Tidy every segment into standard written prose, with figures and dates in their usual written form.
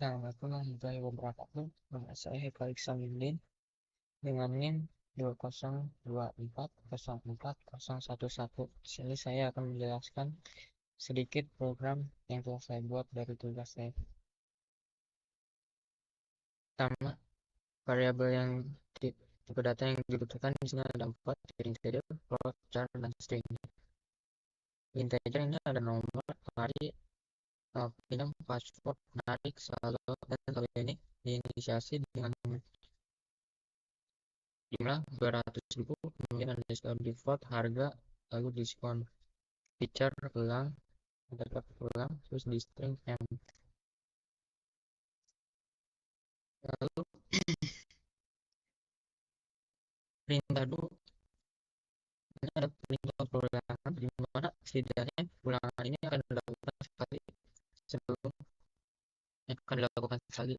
Assalamualaikum warahmatullahi wabarakatuh. Nama saya Haikal Iksamuddin dengan NIM 2024040411. Di sini saya akan menjelaskan sedikit program yang telah saya buat dari tugas saya. Pertama, variabel yang tipe data yang dibutuhkan di sini ada 4, integer, float, char, dan string. Integer ini ada nomor, hari, pinjam, password, menarik, saldo, dan kalau ini diinisiasi dengan jumlah 200.000, kemudian ada diskon default, harga, lalu diskon feature ulang, dapat ulang, terus di string M. Lalu perintah dulu, ini ada perintah perulangan di mana setidaknya ulangan ini akan dilakukan sekali sebelum akan dilakukan sekali.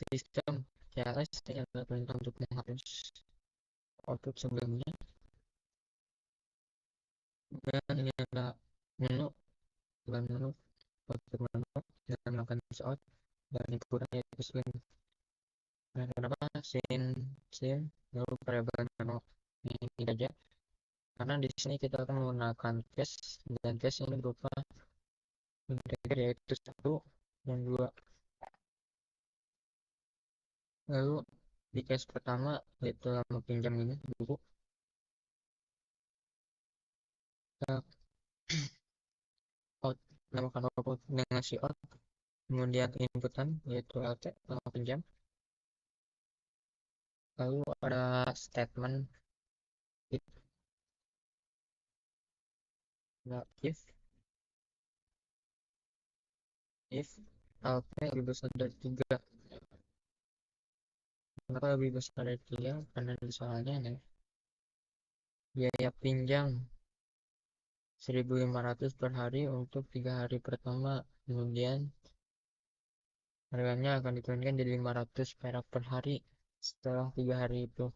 Sistem CLS adalah perintah untuk menghapus output sebelumnya, dan ini ada menu, bukan menu, output menu, dan melakukan out, dan inputnya yaitu string. Nah, kenapa sin lalu variabel nano ini aja? Karena di sini kita akan menggunakan case, dan case ini berupa integer yaitu 1 dan 2. Lalu di case pertama yaitu lama pinjam ini dulu, out, namakan output dengan si out, kemudian inputan yaitu lt lama pinjam, lalu ada statement if, if lt lebih besar dari 3. Kenapa lebih besar dari 3? Karena soalnya nih, biaya pinjam 1.500 per hari untuk 3 hari pertama, kemudian harganya akan diturunkan jadi 500 perak per hari setelah 3 hari itu.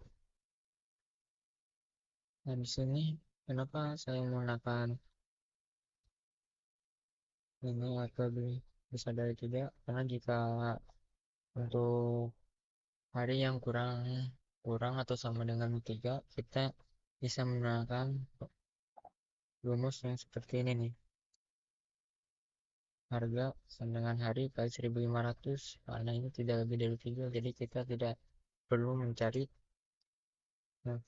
Nah, di sini kenapa saya menggunakan ini atau lebih besar dari 3? Karena jika untuk hari yang kurang atau sama dengan 3, kita bisa menggunakan rumus yang seperti ini nih. Harga sama dengan hari kali 1.500, karena ini tidak lebih dari 3, jadi kita tidak perlu mencari. Nah,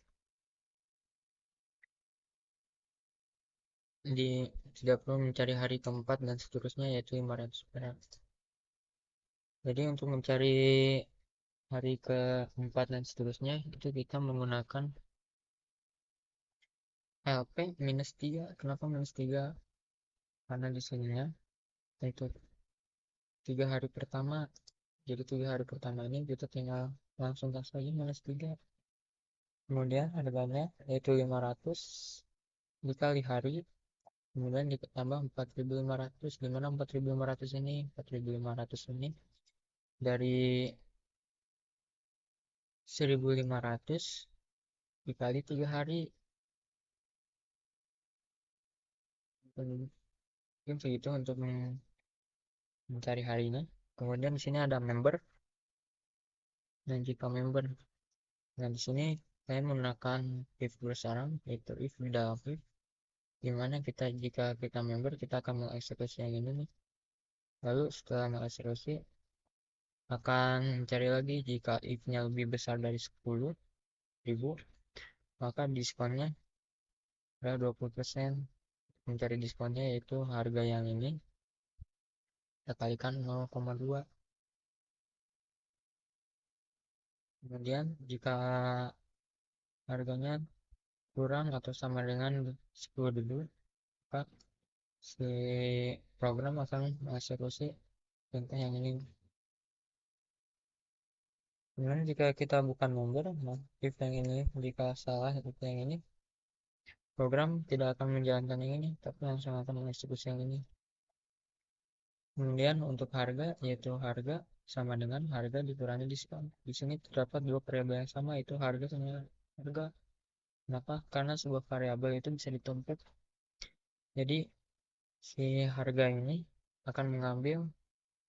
tidak perlu mencari hari keempat dan seterusnya, yaitu 500 perak. Jadi untuk mencari hari keempat dan seterusnya itu kita menggunakan LP minus 3. Kenapa minus 3? Karena di sininya itu 3 hari pertama. Jadi 3 hari pertama ini kita tinggal langsung kasih lagi minus 3. Kemudian harganya yaitu 500 dikali hari, kemudian ditambah 4.500. Gimana 4.500 ini? 4.500 ini dari 1.500 dikali 3 hari, mungkin segitu untuk mencari harinya. Kemudian di sini ada member dan jika member. Nah, di sini saya menggunakan if bersarang, yaitu if di dalam if, dimana jika kita member, kita akan mengeksekusi yang ini nih. Lalu setelah mengeksekusi akan mencari lagi, jika if-nya lebih besar dari 10.000, maka diskonnya adalah 20%. Mencari diskonnya yaitu harga yang ini kita kalikan 0,2. Kemudian jika harganya kurang atau sama dengan 10.000, maka si program akan mengeksekusi contoh yang ini. Kemudian jika kita bukan member, nah if yang ini jika salah seperti yang ini, program tidak akan menjalankan yang ini, tapi langsung akan mengeksekusi yang ini. Kemudian untuk harga, yaitu harga sama dengan harga dikurangi diskon. Di sini terdapat dua variabel yang sama, itu harga sama harga. Kenapa? Karena sebuah variabel itu bisa ditumpuk. Jadi si harga ini akan mengambil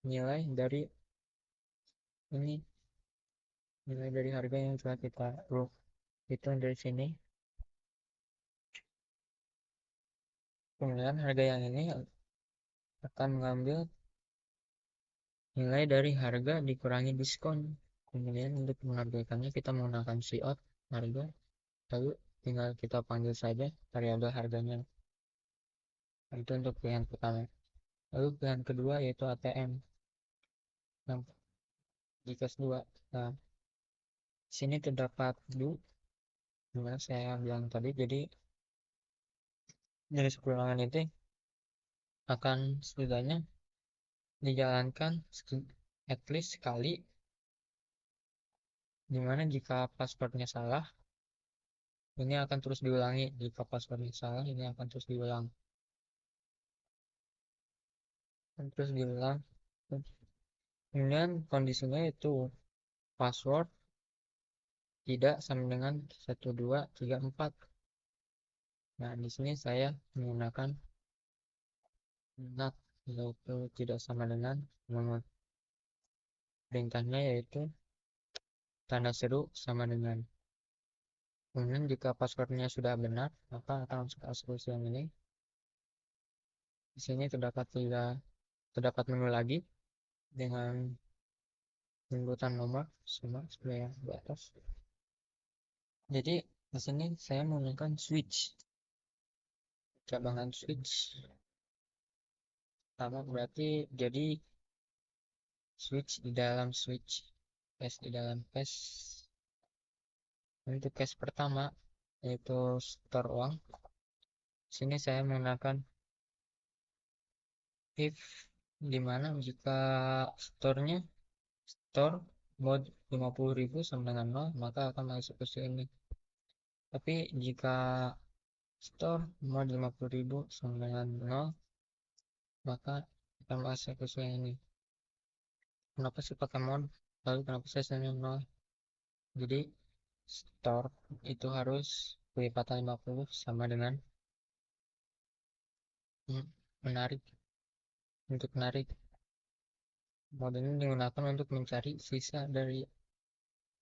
nilai dari ini, nilai dari harga yang sudah kita hitung dari sini. Kemudian harga yang ini akan mengambil nilai dari harga dikurangi diskon. Kemudian untuk menampilkannya kita menggunakan cout harga, lalu tinggal kita panggil saja variabel harganya. Itu untuk pilihan pertama. Lalu pilihan kedua yaitu ATM. Nah, di kelas 2. Nah, sini terdapat do, dimana saya bilang tadi, jadi dari ulangan itu akan setidaknya dijalankan at least sekali, dimana jika passwordnya salah ini akan terus diulangi, jika passwordnya salah ini akan terus diulang, kemudian kondisinya itu password tidak sama dengan 1234. Nah, di sini saya menggunakan not, yaitu tidak sama dengan nomor perintahnya yaitu tanda seru sama dengan. Kemudian jika passwordnya sudah benar, maka akan masuk eksekusi yang ini. Di sini terdapat menu lagi dengan penyebutan nomor sama seperti yang di atas. Jadi di sini saya menggunakan switch, cabangan switch. Sama berarti jadi switch di dalam switch, cache di dalam cache. Untuk cache pertama yaitu store uang. Di sini saya menggunakan if, dimana jika store-nya store mod 50.000 sama dengan 0, maka akan mengeksekusi ini. Tapi jika store mod 50.000 sama dengan 0, maka akan mengeksekusi yang ini. Kenapa sih pakai mod? Lalu kenapa saya sendiri 0? Jadi store itu harus kelipatan 50 sama dengan menarik. Untuk menarik, mod ini digunakan untuk mencari sisa dari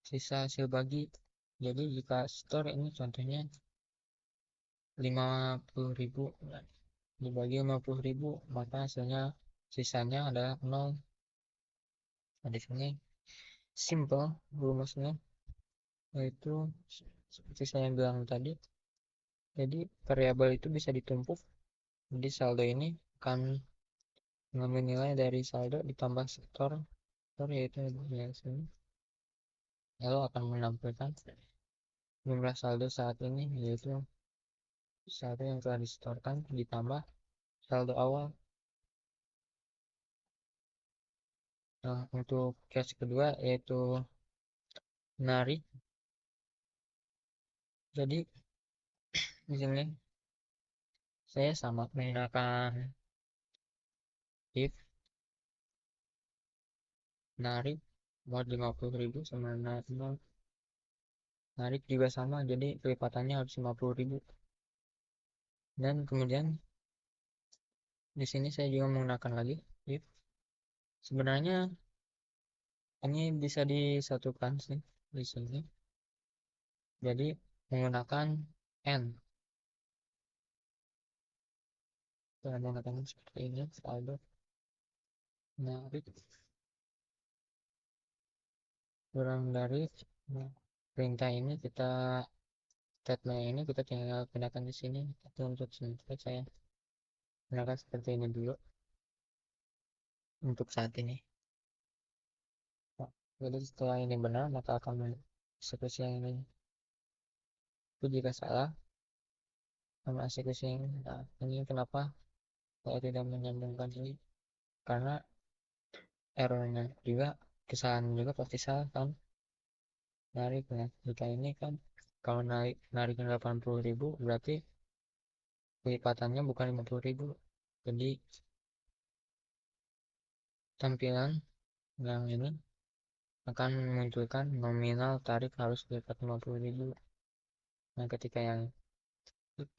sisa hasil bagi. Jadi jika store ini contohnya 50.000 dibagi 50.000, maka hasilnya sisanya adalah 0. Nah, di sini simple rumusnya, yaitu seperti saya bilang tadi. Jadi variabel itu bisa ditumpuk. Jadi saldo ini akan mengambil nilai dari saldo ditambah store yaitu di sini. Lalu akan menampilkan jumlah saldo saat ini, yaitu saldo yang telah disetorkan ditambah saldo awal. Nah, untuk case kedua yaitu menarik. Jadi di sini saya sama menggunakan if menarik mod 50.000 sama 0. Menarik juga sama, jadi kelipatannya harus 50.000. Dan kemudian di sini saya juga menggunakan lagi if. Sebenarnya ini bisa disatukan sih di sini. Jadi menggunakan n. Kita menggunakan seperti ini saldo menarik kurang dari, nah, perintah ini kita statement ini kita tinggal gunakan di sini. Tapi untuk sementara saya gunakan seperti ini dulu untuk saat ini. Nah, jadi setelah ini benar maka akan eksekusi yang ini. Itu jika salah sama eksekusi yang ini. Nah, ini kenapa saya tidak menyambungkan ini, karena errornya juga, kesalahan juga pasti salah kan. Narik, nah jika ini kan kalau nariknya 80.000 berarti kelipatannya bukan 50.000. Jadi tampilan yang ini akan memunculkan nominal tarik harus kelipat 50.000. Nah, ketika yang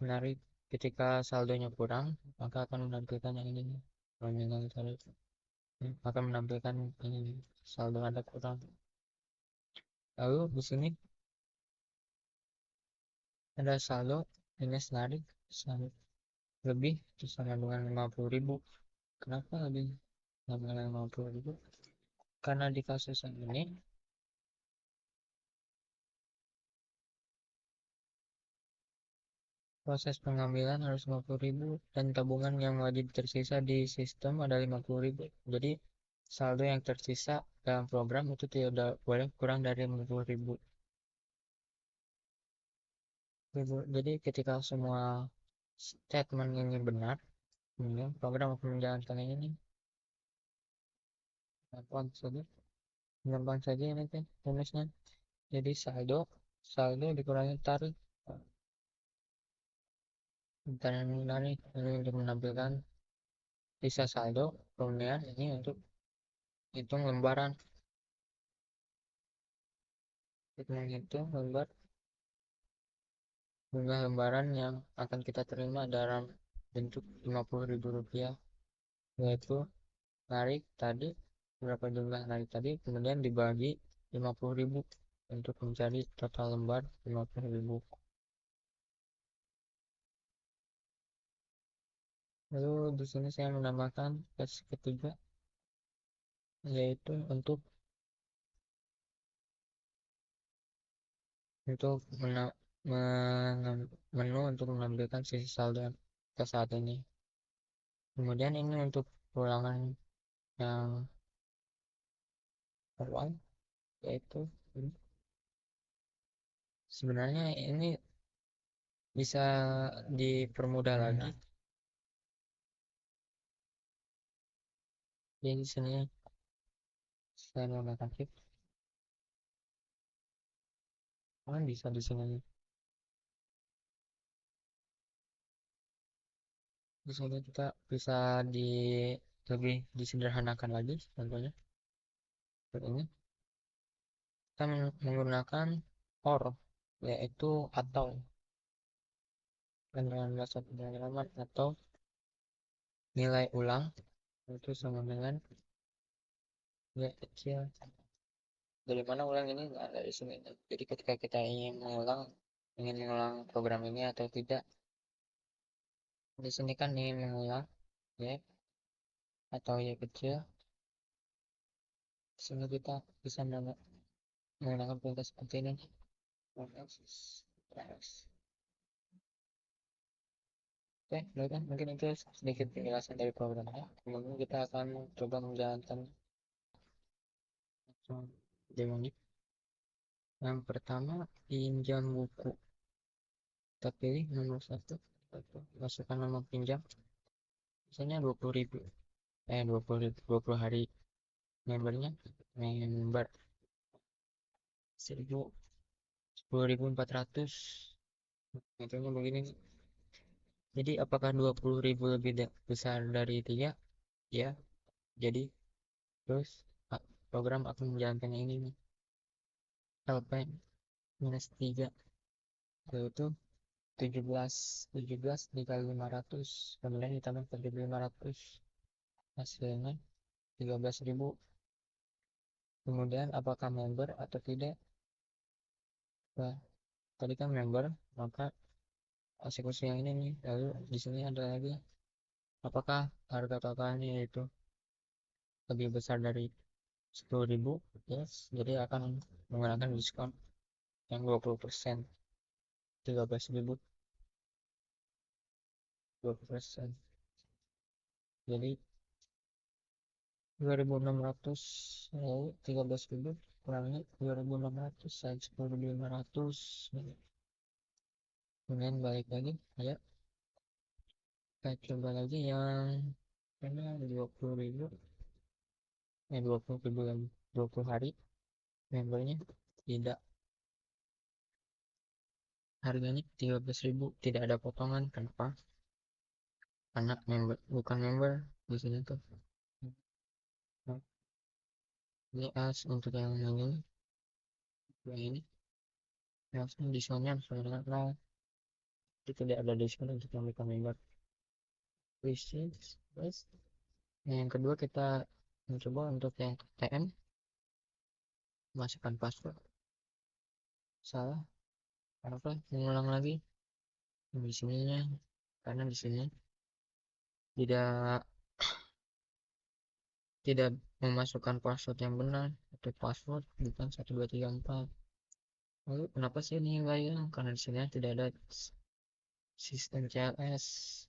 menarik, ketika saldonya kurang, maka akan menampilkan yang ini. nominal tadi akan menampilkan ini saldo ada kurang. Lalu di sini ada saldo minus narik lebih itu sama dengan 50.000. Kenapa lebih sama dengan 50.000? Karena di kasus ini proses pengambilan harus 50.000 dan tabungan yang wajib tersisa di sistem ada 50.000. Jadi saldo yang tersisa dalam program itu tidak boleh kurang dari 50.000. Jadi ketika semua statement ini benar, program akan menjalankan ini. Gampang saja, gampang saja ini kan rumusnya. Jadi saldo dikurangi tarik. Dan ini untuk menampilkan sisa saldo. Kemudian ini untuk hitung lembaran. Kita menghitung jumlah lembaran yang akan kita terima dalam bentuk Rp50.000, yaitu narik tadi berapa jumlah narik tadi, kemudian dibagi 50.000 untuk mencari total lembar 50.000. Lalu di sini saya menambahkan tes ketiga, yaitu untuk menu untuk menampilkan sisi saldo ke saat ini. Kemudian ini untuk ulangan yang awal, yaitu sebenarnya ini bisa dipermudah lagi. Jadi di sini saya menggunakan shift, kan bisa di sini. Di sini kita bisa lebih disederhanakan lagi, contohnya seperti ini. Kita menggunakan or, yaitu atau dengan bahasa pemrograman atau nilai ulang itu sama dengan nilai kecil. Dari mana ulang ini? Nggak ada di sini. Jadi ketika kita ingin mengulang program ini atau tidak, di sini kan ingin mengulang ya atau ya kecil. Di sini kita bisa menggunakan perintah seperti ini. Oke, baik kan? Mungkin itu sedikit penjelasan dari programnya. Kemudian kita akan coba menjalankan demo. Yang pertama, pinjam buku. Kita pilih nomor 1, masukkan nomor pinjam. Misalnya 20.000. 20 hari membernya. Member 10.400. Contohnya begini. Jadi apakah 20.000 lebih besar dari 3? Ya. Jadi terus program akan menjalankan ini nih. LP minus 3 yaitu 17 dikali 500, kemudian ditambah 1.500, hasilnya 13.000. Kemudian apakah member atau tidak? Nah, tadi kan member, maka eksekusi yang ini nih. Lalu di sini ada lagi, apakah harga totalnya itu lebih besar dari 10.000? Yes, jadi akan menggunakan diskon yang 20%, 13.000, 20%. Jadi 2.600, lalu 13.000 kurangnya 2.600 saya 10.500. Kemudian balik lagi ya, kita coba lagi yang karena 20.000, 20.000 lagi, 20 hari membernya tidak, harganya 13.000, tidak ada potongan. Kenapa? Karena member bukan member di sini tuh. Nah, ini as untuk yang ini langsung diskonnya sebenarnya 0. Jadi tidak ada diskon untuk yang bukan member. Please, Yang kedua kita mencoba untuk yang ATM, masukkan password, salah, apa, mengulang lagi di sininya, karena di sini tidak tidak memasukkan password yang benar atau password bukan 1234. Lalu kenapa sih ini nggak hilang? Karena di sini tidak ada sistem CLS.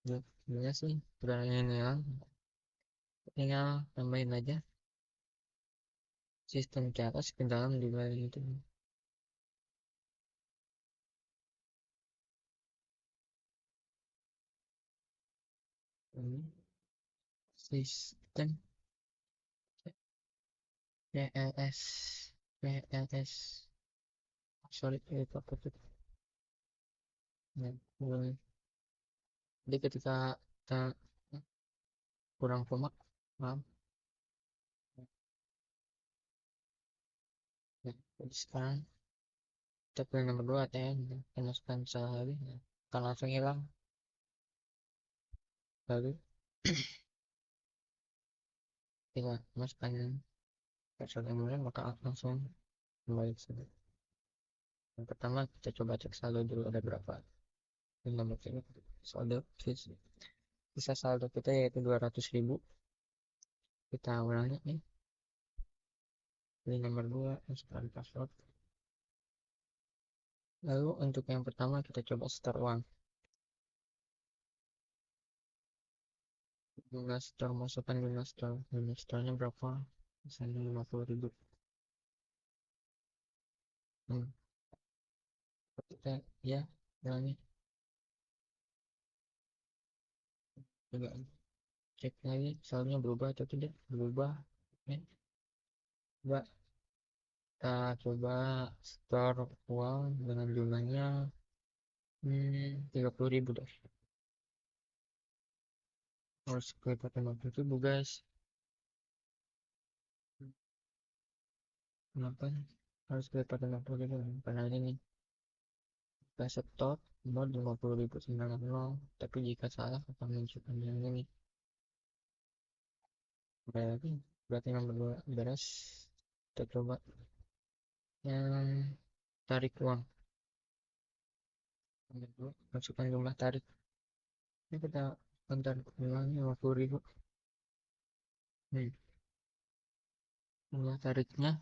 Sebenarnya sih udah ini hilang, tinggal tambahin aja sistem CLS ke dalam di balik itu. Ini sistem CLS, CLS, sorry itu apa tuh? Nah, jadi ketika kita kurang kompak, maaf. Nah, jadi sekarang kita pilih nomor 2 ATM, kita masukkan salah lagi, nah, akan langsung hilang. Lalu kita masukkan password yang benar, maka langsung kembali ke sini. Yang pertama kita coba cek saldo dulu ada berapa. Ini nomor ini saldo sisa saldo kita yaitu 200.000. Kita ulangi nih. Ini nomor 2, masukkan password. Lalu untuk yang pertama kita coba setor uang. Jumlah setor, masukkan jumlah setor. Jumlah setornya berapa? Misalnya 50.000. Kita ya ulangi coba cek lagi saldonya berubah atau tidak berubah. Oke, coba kita coba setor uang dengan jumlahnya 30.000 deh, harus kelipatan 50.000 guys. Kenapa harus kelipatan 50.000? Karena ini kita setor nomor 50.900, tapi jika salah akan menunjukkan yang ini. Berarti nomor 2 beres. Kita coba yang tarik uang. Masukkan jumlah tarik. Ini kita bentar ulangnya 50.000. Jumlah tariknya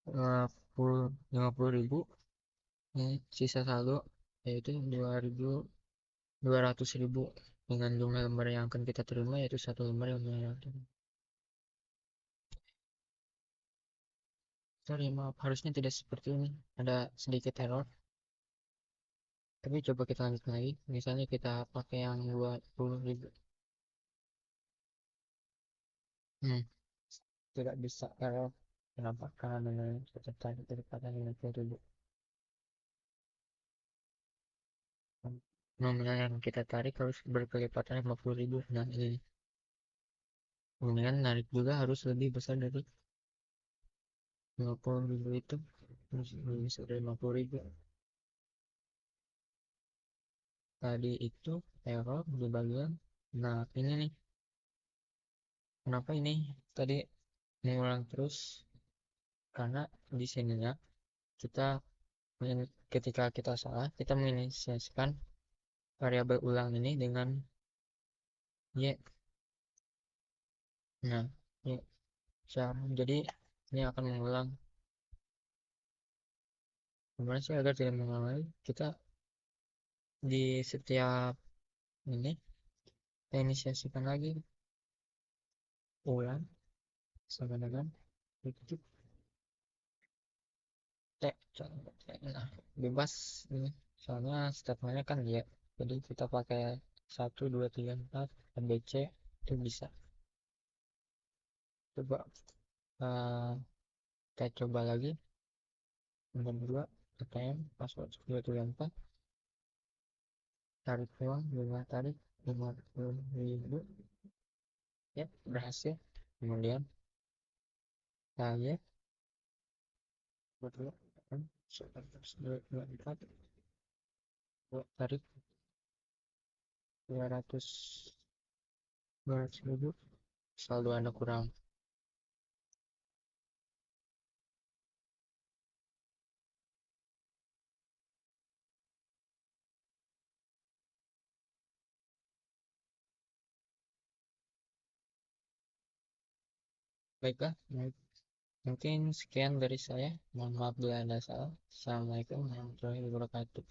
50.000. Ini sisa saldo yaitu 200.000 dengan jumlah lembar yang akan kita terima yaitu satu lembar yang sorry maaf, harusnya tidak seperti ini, ada sedikit error. Tapi coba kita lanjut lagi, misalnya kita pakai yang 20.000. Tidak bisa error. Kenapa? Karena dengan kecepatan kecepatan 50.000 nominal yang kita tarik harus berkelipatan 50.000. Nah ini kemudian narik juga harus lebih besar dari 50.000 itu, harus lebih besar dari 50.000. Tadi itu error di bagian, nah ini nih kenapa ini tadi mengulang terus, karena di sininya kita ketika kita salah kita menginisiasikan variabel ulang ini dengan y. Nah y jadi ini akan mengulang. Gimana sih agar tidak mengulang lagi? Kita di setiap ini kita inisiasikan lagi ulang sama dengan titik T. Nah bebas ini soalnya statementnya kan ya, jadi kita pakai 1 2 3 4 ABC itu bisa. Coba kita coba lagi nomor 2 ATM password 234, tarik uang jumlah tarik 50.000 ya berhasil. Kemudian saya berdua tarik 200 200.000 saldo Anda kurang. Baiklah, mungkin sekian dari saya. Mohon maaf bila ada salah. Assalamualaikum warahmatullahi wabarakatuh.